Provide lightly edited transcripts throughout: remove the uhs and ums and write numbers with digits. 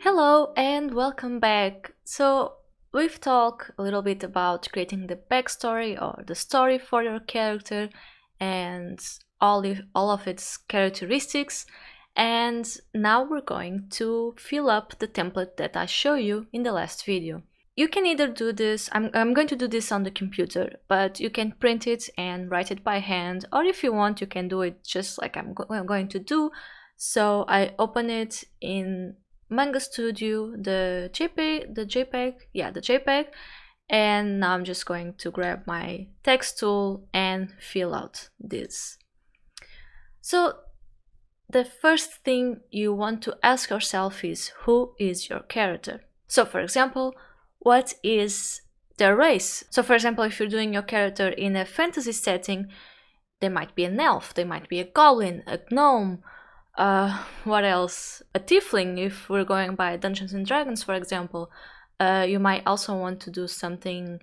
Hello and welcome back. So we've talked a little bit about creating the backstory or the story for your character and all of its characteristics, and now we're going to fill up the template that I showed you in the last video. You can either do this, I'm going to do this on the computer, but you can print it and write it by hand, or if you want you can do it just like I'm going to do. So I open it in Manga Studio, the JPEG, and now I'm just going to grab my text tool and fill out this. So the first thing you want to ask yourself is, who is your character? So for example, what is their race? So for example, if you're doing your character in a fantasy setting, they might be an elf, they might be a goblin, a gnome, what else? A tiefling, if we're going by Dungeons and Dragons, for example. You might also want to do something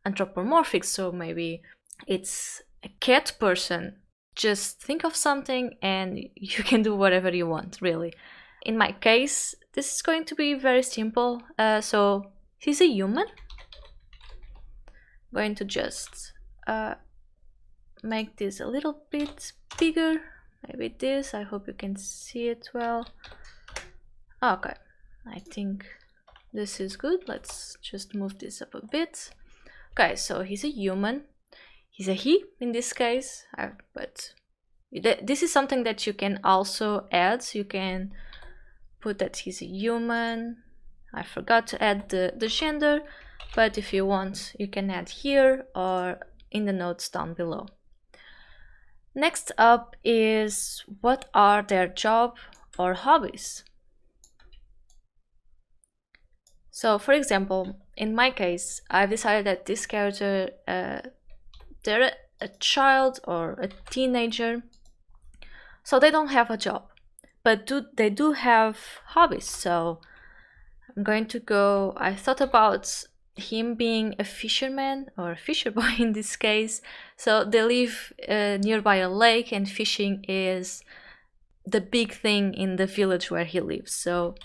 anthropomorphic, so maybe it's a cat person. Just think of something and you can do whatever you want, really. In my case, this is going to be very simple. So he's a human. I'm going to just make this a little bit bigger. Maybe this, I hope you can see it well. Okay, I think this is good. Let's just move this up a bit. Okay, so he's a human. He's a he in this case, but this is something that you can also add. So you can put that he's a human. I forgot to add the gender, but if you want, you can add here or in the notes down below. Next up is, what are their job or hobbies? So for example, in my case, I've decided that this character, they're a child or a teenager, so they don't have a job, but they do have hobbies. So I'm going to go, I thought about him being a fisherman or a fisher boy in this case. So they live nearby a lake, and fishing is the big thing in the village where he lives. So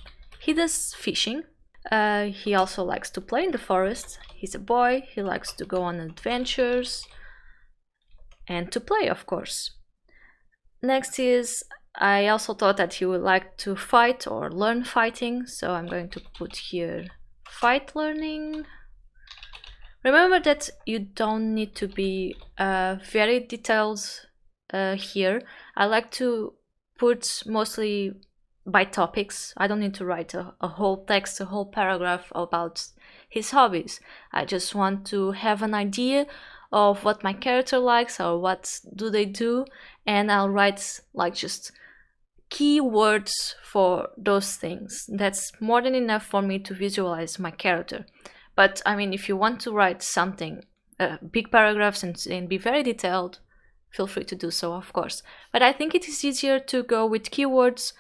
he does fishing. He also likes to play in the forest. He's a boy, he likes to go on adventures and to play, of course. Next is, I also thought that he would like to fight or learn fighting, so I'm going to put here fight learning. Remember that you don't need to be very detailed here. I like to put mostly by topics. I don't need to write a whole text, a whole paragraph about his hobbies. I just want to have an idea of what my character likes or what do they do, and I'll write like just keywords for those things. That's more than enough for me to visualize my character. But I mean, if you want to write something, big paragraphs and be very detailed, feel free to do so, of course. But I think it is easier to go with keywords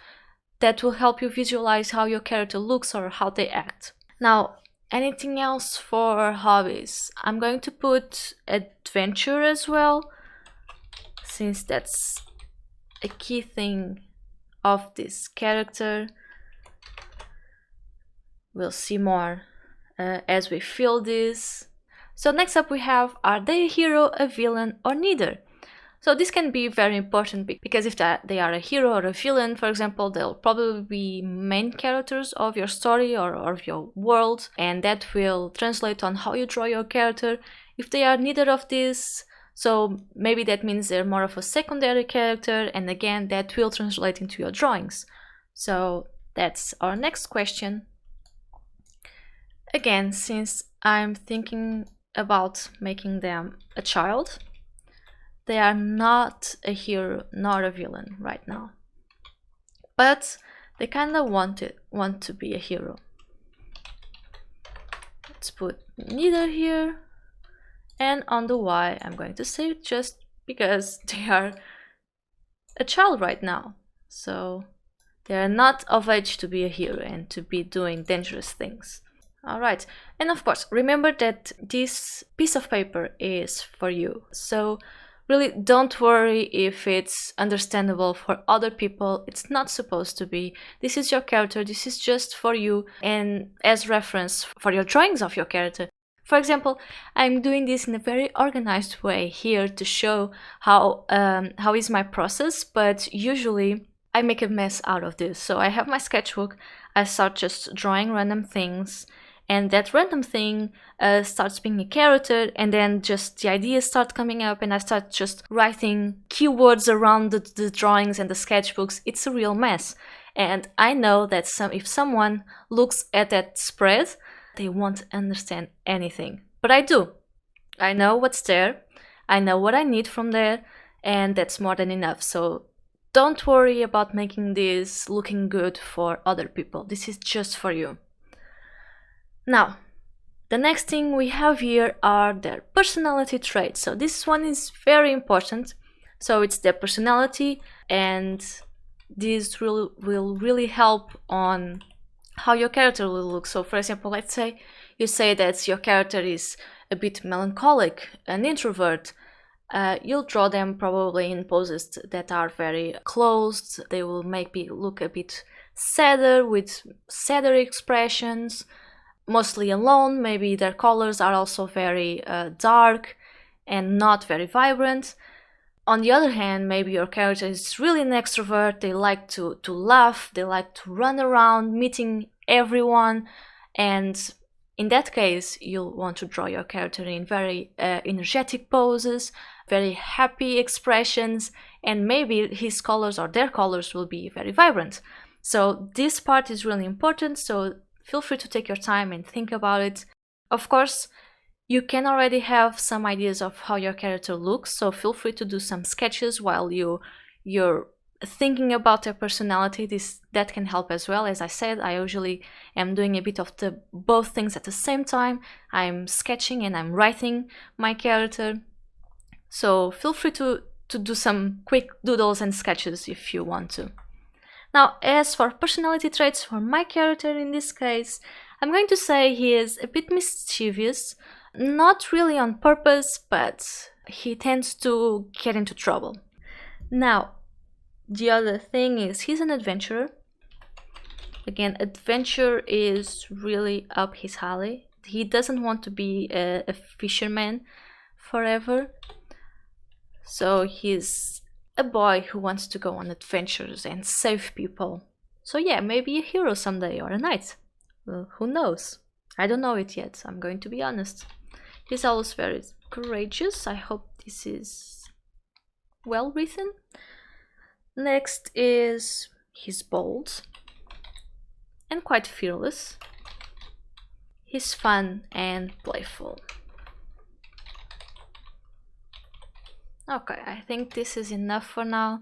that will help you visualize how your character looks or how they act. Now, anything else for hobbies? I'm going to put adventure as well, since that's a key thing of this character. We'll see more as we fill this. So next up we have, are they a hero, a villain, or neither? So this can be very important because if they are a hero or a villain, for example, they'll probably be main characters of your story or of your world, and that will translate on how you draw your character. If they are neither of these, so maybe that means they're more of a secondary character, and again that will translate into your drawings. So that's our next question. Again, since I'm thinking about making them a child, they are not a hero nor a villain right now, but they kind of want to be a hero. Let's put neither here, and on the Y I'm going to say just because they are a child right now, so they are not of age to be a hero and to be doing dangerous things. Alright, and of course remember that this piece of paper is for you, so really don't worry if it's understandable for other people. It's not supposed to be. This is your character, this is just for you and as reference for your drawings of your character. For example, I'm doing this in a very organized way here to show how is my process, but usually I make a mess out of this. So I have my sketchbook, I start just drawing random things, and that random thing starts being a character, and then just the ideas start coming up, and I start just writing keywords around the drawings and the sketchbooks. It's a real mess. And I know that if someone looks at that spread, they won't understand anything. But I do. I know what's there, I know what I need from there, and that's more than enough. So don't worry about making this looking good for other people. This is just for you. Now, the next thing we have here are their personality traits. So this one is very important. So it's their personality, and this will really help on how your character will look. So for example, let's say you say that your character is a bit melancholic, an introvert. You'll draw them probably in poses that are very closed. They will maybe look a bit sadder, with sadder expressions, mostly alone. Maybe their colors are also very dark and not very vibrant. On the other hand, maybe your character is really an extrovert. They like to laugh, they like to run around, meeting everyone. And in that case, you'll want to draw your character in very energetic poses, very happy expressions, and maybe his colors or their colors will be very vibrant. So this part is really important, so feel free to take your time and think about it. Of course, you can already have some ideas of how your character looks, so feel free to do some sketches while you're thinking about their personality. That can help as well. As I said, I usually am doing a bit of both things at the same time. I'm sketching and I'm writing my character. So feel free to do some quick doodles and sketches if you want to. Now, as for personality traits for my character in this case, I'm going to say he is a bit mischievous. Not really on purpose, but he tends to get into trouble. Now, the other thing is he's an adventurer. Again, adventure is really up his alley. He doesn't want to be a fisherman forever. So he's a boy who wants to go on adventures and save people. So yeah, maybe a hero someday or a knight. Well, who knows? I don't know it yet, I'm going to be honest. He's always very courageous. I hope this is well written. Next is he's bold and quite fearless. He's fun and playful. Okay, I think this is enough for now.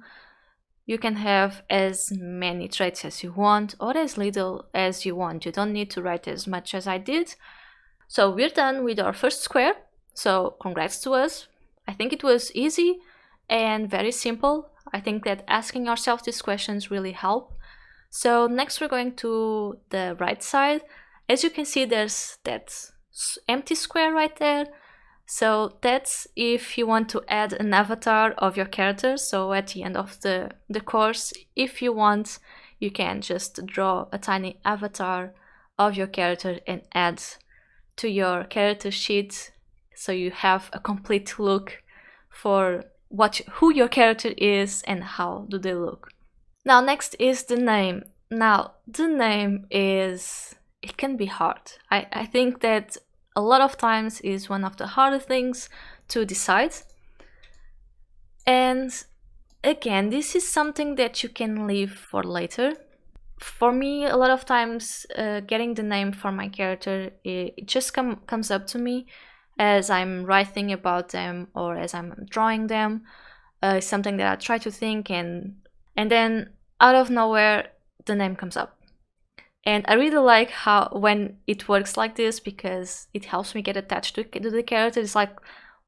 You can have as many traits as you want or as little as you want. You don't need to write as much as I did. So we're done with our first square. So congrats to us. I think it was easy and very simple. I think that asking ourselves these questions really help. So next we're going to the right side. As you can see, there's that empty square right there. So that's if you want to add an avatar of your character. So at the end of the course, if you want, you can just draw a tiny avatar of your character and add to your character sheet, so you have a complete look for who your character is and how do they look. Now next is the name. Now the name it can be hard. I think that a lot of times is one of the harder things to decide. And again, this is something that you can leave for later. For me, a lot of times getting the name for my character, it just comes up to me as I'm writing about them or as I'm drawing them. It's something that I try to think, and then out of nowhere the name comes up. And I really like when it works like this, because it helps me get attached to the character. It's like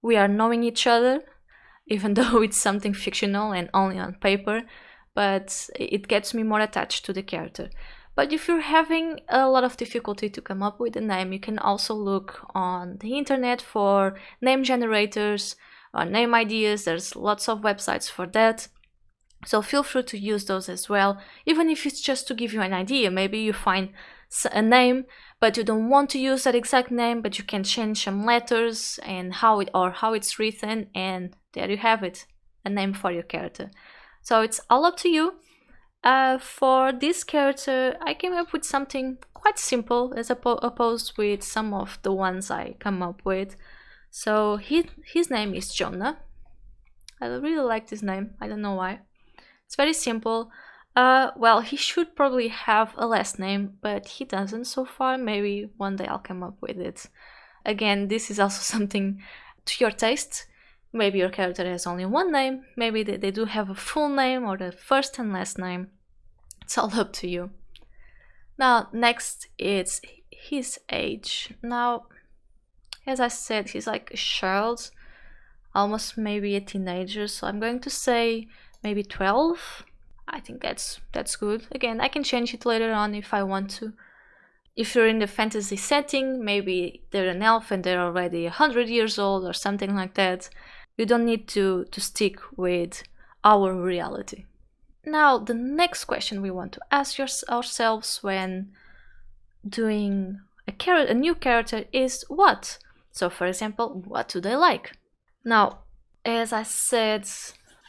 we are knowing each other, even though it's something fictional and only on paper, but it gets me more attached to the character. But if you're having a lot of difficulty to come up with a name, you can also look on the internet for name generators or name ideas. There's lots of websites for that. So feel free to use those as well, even if it's just to give you an idea. Maybe you find a name, but you don't want to use that exact name, but you can change some letters and how it's written, and there you have it, a name for your character. So it's all up to you. For this character, I came up with something quite simple as opposed with some of the ones I come up with. So his name is Jonah. I really like this name. I don't know why. It's very simple. Well, he should probably have a last name, but he doesn't so far. Maybe one day I'll come up with it. Again, this is also something to your taste. Maybe your character has only one name. Maybe they do have a full name or the first and last name. It's all up to you. Now, next it's his age. Now, as I said, he's like a child, almost maybe a teenager. So I'm going to say maybe 12. I think that's good. Again, I can change it later on if I want to. If you're in the fantasy setting, maybe they're an elf and they're already 100 years old or something like that. You don't need to stick with our reality. Now, the next question we want to ask ourselves when doing a new character is what? So, for example, what do they like? Now, as I said,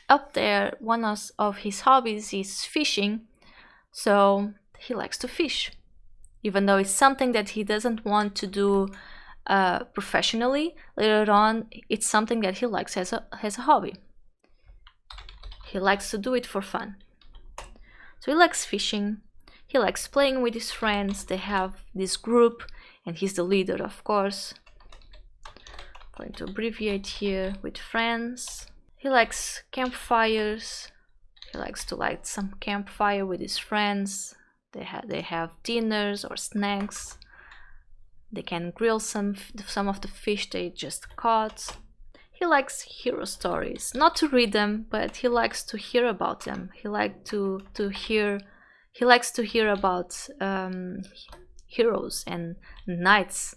up there, one of his hobbies is fishing, so he likes to fish. Even though it's something that he doesn't want to do professionally, later on, it's something that he likes as a hobby. He likes to do it for fun. So he likes fishing, he likes playing with his friends, they have this group, and he's the leader, of course. I'm going to abbreviate here with friends. He likes campfires. He likes to light some campfire with his friends. They have dinners or snacks. They can grill some of the fish they just caught. He likes hero stories, not to read them, but he likes to hear about them. He likes to hear about heroes and knights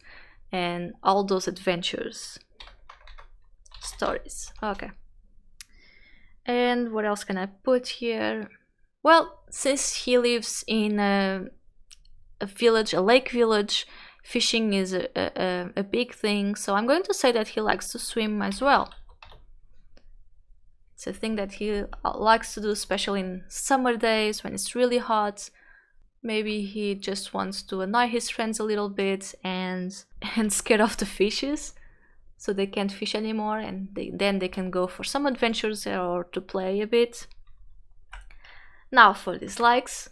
and all those adventures stories. Okay. And what else can I put here? Well, since he lives in a village, a lake village, fishing is a big thing, so I'm going to say that he likes to swim as well. It's a thing that he likes to do, especially in summer days when it's really hot. Maybe he just wants to annoy his friends a little bit and scare off the fishes, so they can't fish anymore, and then they can go for some adventures or to play a bit. Now for dislikes.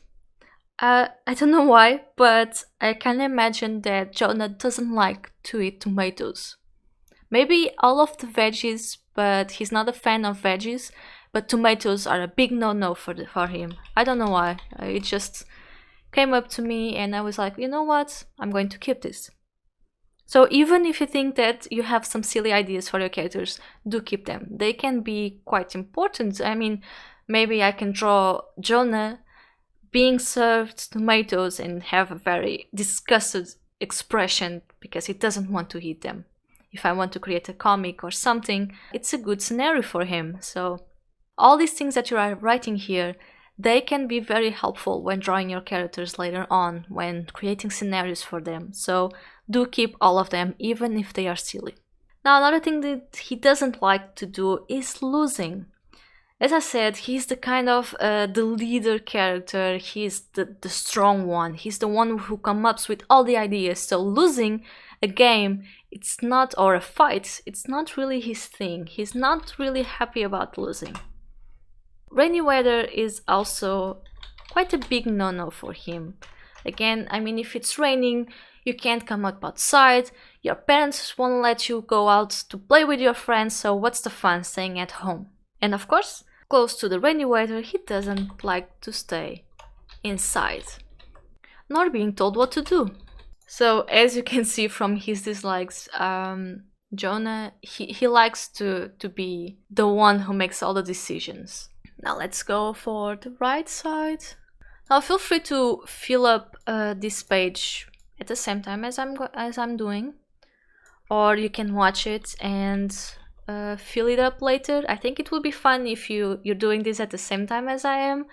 I don't know why, but I can imagine that Jonah doesn't like to eat tomatoes. Maybe all of the veggies, but he's not a fan of veggies, but tomatoes are a big no-no for him. I don't know why. It just came up to me and I was like, you know what? I'm going to keep this. So even if you think that you have some silly ideas for your characters, do keep them. They can be quite important. I mean, maybe I can draw Jonah being served tomatoes and have a very disgusted expression because he doesn't want to eat them. If I want to create a comic or something, it's a good scenario for him. So all these things that you are writing here, they can be very helpful when drawing your characters later on, when creating scenarios for them. So do keep all of them, even if they are silly. Now, another thing that he doesn't like to do is losing. As I said, he's the kind of the leader character. He's the strong one. He's the one who comes up with all the ideas. So losing a game, it's not, or a fight, it's not really his thing. He's not really happy about losing. Rainy weather is also quite a big no-no for him. Again, I mean, if it's raining, you can't come up outside. Your parents won't let you go out to play with your friends. So what's the fun staying at home? And of course, close to the rainy weather, he doesn't like to stay inside, nor being told what to do. So as you can see from his dislikes, Jonah, he likes to be the one who makes all the decisions. Now let's go for the right side. Now feel free to fill up this page at the same time as I'm doing, or you can watch it and fill it up later. I think it will be fun if you're doing this at the same time as I am,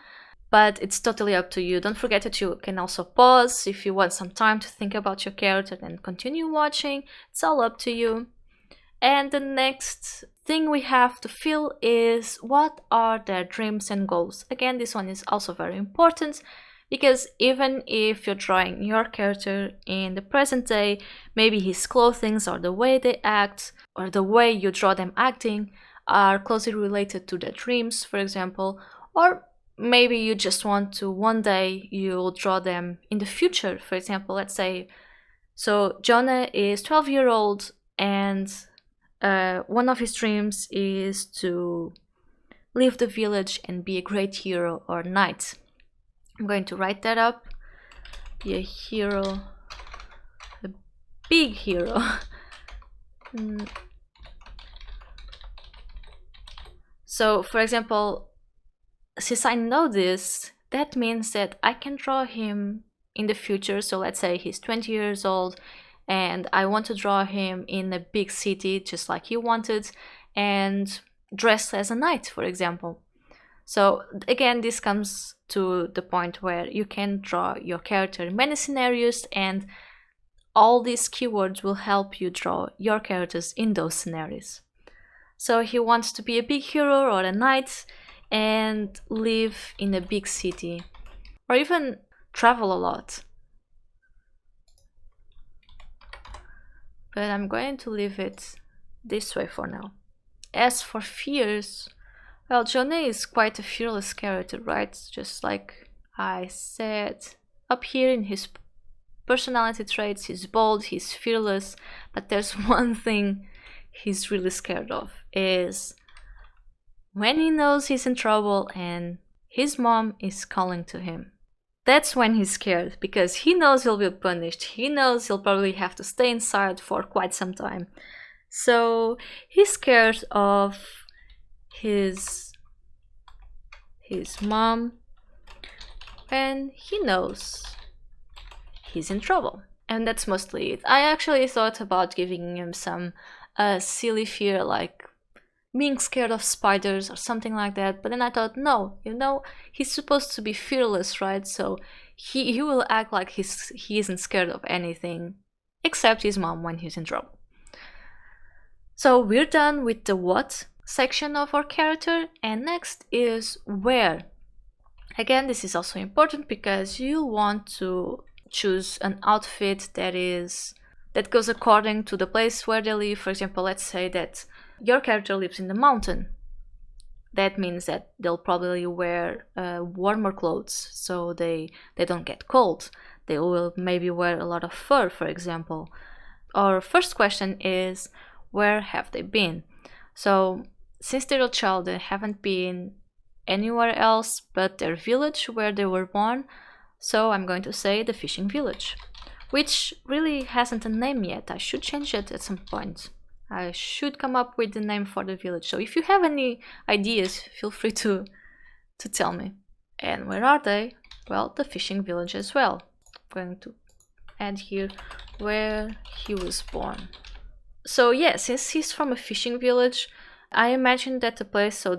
but it's totally up to you. Don't forget that you can also pause if you want some time to think about your character and continue watching. It's all up to you. And the next thing we have to fill is what are their dreams and goals. Again, this one is also very important, because even if you're drawing your character in the present day, maybe his clothing or the way they act or the way you draw them acting are closely related to their dreams, for example, or maybe you just want to one day you'll draw them in the future. For example, let's say, so Jonah is 12-year-old and one of his dreams is to leave the village and be a great hero or knight. I'm going to write that up. Be a hero, a big hero. So, for example, since I know this, that means that I can draw him in the future. So let's say he's 20 years old and I want to draw him in a big city just like he wanted and dressed as a knight, for example. So again, this comes to the point where you can draw your character in many scenarios, and all these keywords will help you draw your characters in those scenarios. So he wants to be a big hero or a knight and live in a big city, or even travel a lot. But I'm going to leave it this way for now. As for fears, well, Jonah is quite a fearless character, right? Just like I said up here in his personality traits, he's bold, he's fearless, but there's one thing he's really scared of, is when he knows he's in trouble and his mom is calling to him. That's when he's scared, because he knows he'll be punished, he knows he'll probably have to stay inside for quite some time. So he's scared of his mom, and he knows he's in trouble. And that's mostly it. I actually thought about giving him some silly fear, like being scared of spiders or something like that, but then I thought, no, he's supposed to be fearless, right? So he will act like he isn't scared of anything except his mom when he's in trouble. So we're done with the what section of our character, and next is where. Again, this is also important because you want to choose an outfit that goes according to the place where they live. For example, let's say that your character lives in the mountain. That means that they'll probably wear warmer clothes so they don't get cold. They will maybe wear a lot of fur, for example. Our first question is, where have they been? So since they're a child, they haven't been anywhere else but their village where they were born. So I'm going to say the fishing village, which really hasn't a name yet. I should change it at some point. I should come up with the name for the village. So if you have any ideas, feel free to tell me. And where are they? Well, the fishing village as well. I'm going to add here where he was born. So yeah, since he's from a fishing village, I imagine that the place, so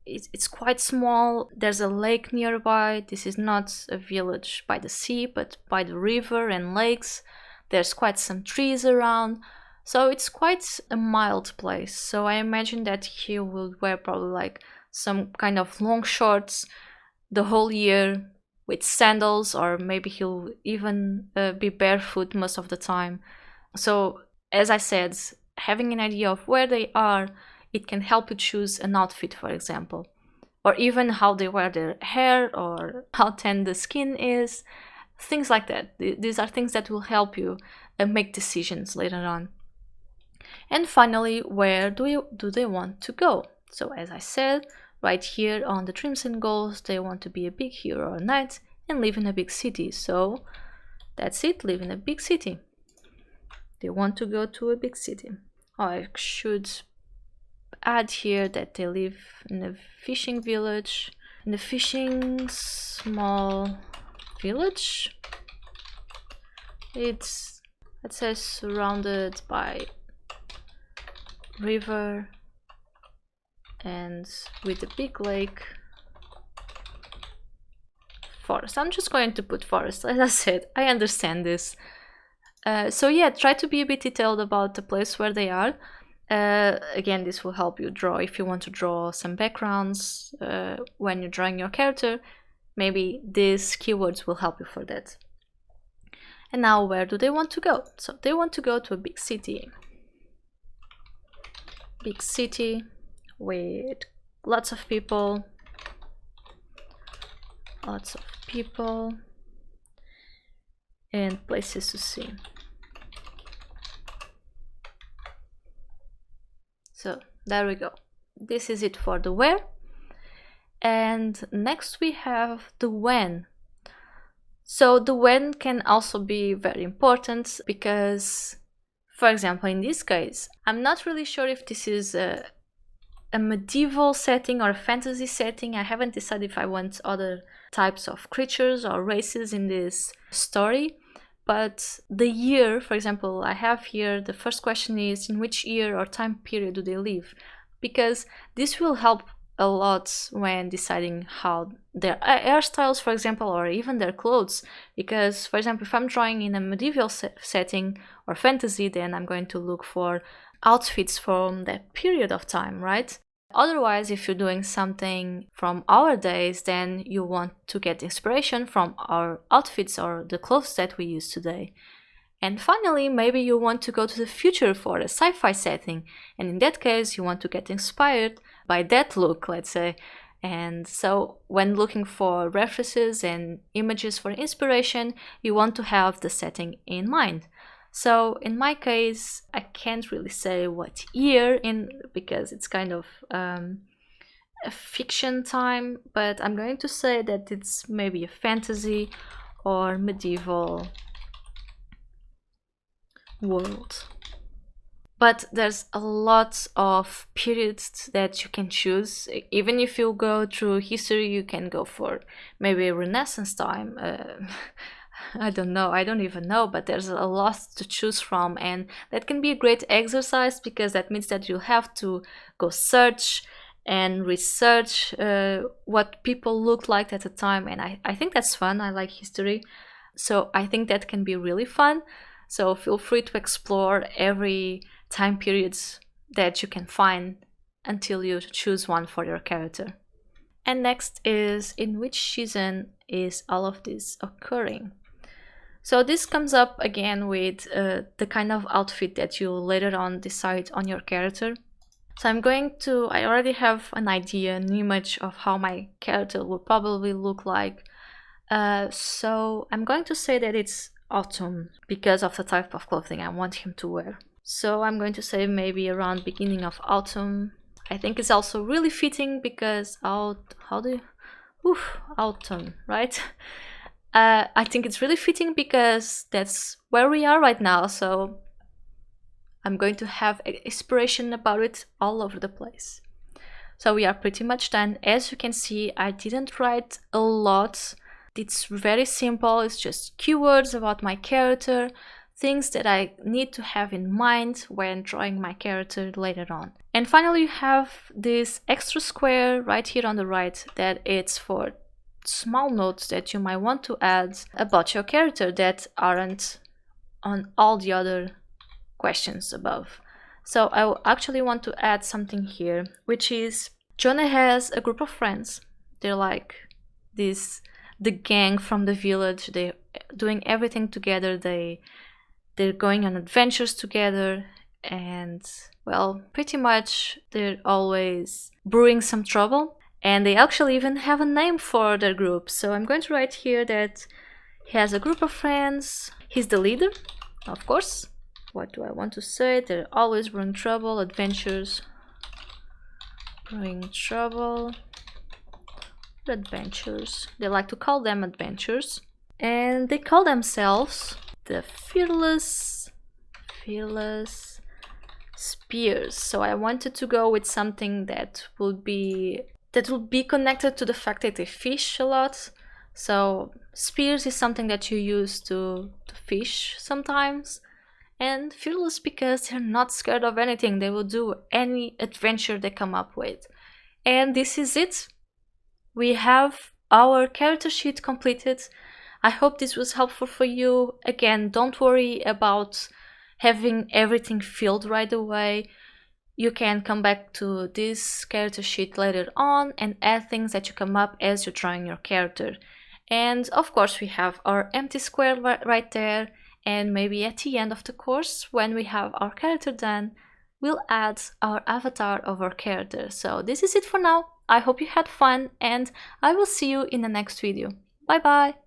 it's quite small. There's a lake nearby. This is not a village by the sea, but by the river and lakes. There's quite some trees around. So it's quite a mild place. So I imagine that he will wear probably like some kind of long shorts the whole year with sandals, or maybe he'll even be barefoot most of the time. So as I said, having an idea of where they are, it can help you choose an outfit, for example, or even how they wear their hair or how tan the skin is, things like that. These are things that will help you make decisions later on. And finally, where do they want to go? So as I said, right here on the dreams and goals, they want to be a big hero or knight and live in a big city. So that's it, live in a big city. They want to go to a big city. I should add here that they live in a fishing village, in a fishing small village. It's, let's say, surrounded by river, and with a big lake, forest. I'm just going to put forest. As I said, I understand this. So yeah, try to be a bit detailed about the place where they are. Again, this will help you draw if you want to draw some backgrounds when you're drawing your character. Maybe these keywords will help you for that. And now, where do they want to go? So they want to go to a big city. Big city with lots of people. And places to see. So there we go. This is it for the where. And next we have the when. So the when can also be very important because, for example, in this case, I'm not really sure if this is a medieval setting or a fantasy setting. I haven't decided if I want other types of creatures or races in this story. But the year, for example, I have here, the first question is, in which year or time period do they live? Because this will help a lot when deciding how their hairstyles, for example, or even their clothes. Because, for example, if I'm drawing in a medieval setting or fantasy, then I'm going to look for outfits from that period of time, right? Otherwise, if you're doing something from our days, then you want to get inspiration from our outfits or the clothes that we use today. And finally, maybe you want to go to the future for a sci-fi setting, and in that case, you want to get inspired by that look, let's say. And so when looking for references and images for inspiration, you want to have the setting in mind. So in my case, I can't really say what year because it's kind of a fiction time, but I'm going to say that it's maybe a fantasy or medieval world. But there's a lot of periods that you can choose. Even if you go through history, you can go for maybe Renaissance time. I don't know, I don't even know, but there's a lot to choose from, and that can be a great exercise because that means that you have to go search and research what people looked like at the time, and I think that's fun. I like history, so I think that can be really fun. So feel free to explore every time periods that you can find until you choose one for your character. And next is, in which season is all of this occurring? So this comes up again with the kind of outfit that you later on decide on your character. So I already have an idea, an image of how my character will probably look like. So I'm going to say that it's autumn because of the type of clothing I want him to wear. So I'm going to say maybe around beginning of autumn. I think it's also really fitting because autumn, right? I think it's really fitting because that's where we are right now, so I'm going to have inspiration about it all over the place. So we are pretty much done. As you can see, I didn't write a lot. It's very simple. It's just keywords about my character, things that I need to have in mind when drawing my character later on. And finally, you have this extra square right here on the right that it's for small notes that you might want to add about your character that aren't on all the other questions above. So I actually want to add something here, which is Jonah has a group of friends. They're like the gang from the village. They're doing everything together. They're going on adventures together, and well, pretty much they're always brewing some trouble. And they actually even have a name for their group. So I'm going to write here that he has a group of friends. He's the leader, of course. What do I want to say? They're always brewing trouble, adventures. Brewing trouble, adventures. They like to call them adventures. And they call themselves the fearless spears. So I wanted to go with something that will be connected to the fact that they fish a lot. So spears is something that you use to fish sometimes, and fearless because they're not scared of anything. They will do any adventure they come up with. And this is it. We have our character sheet completed. I hope this was helpful for you. Again, don't worry about having everything filled right away. You can come back to this character sheet later on and add things that you come up as you're drawing your character. And of course we have our empty square right there, and maybe at the end of the course, when we have our character done, we'll add our avatar of our character. So this is it for now. I hope you had fun, and I will see you in the next video. Bye bye!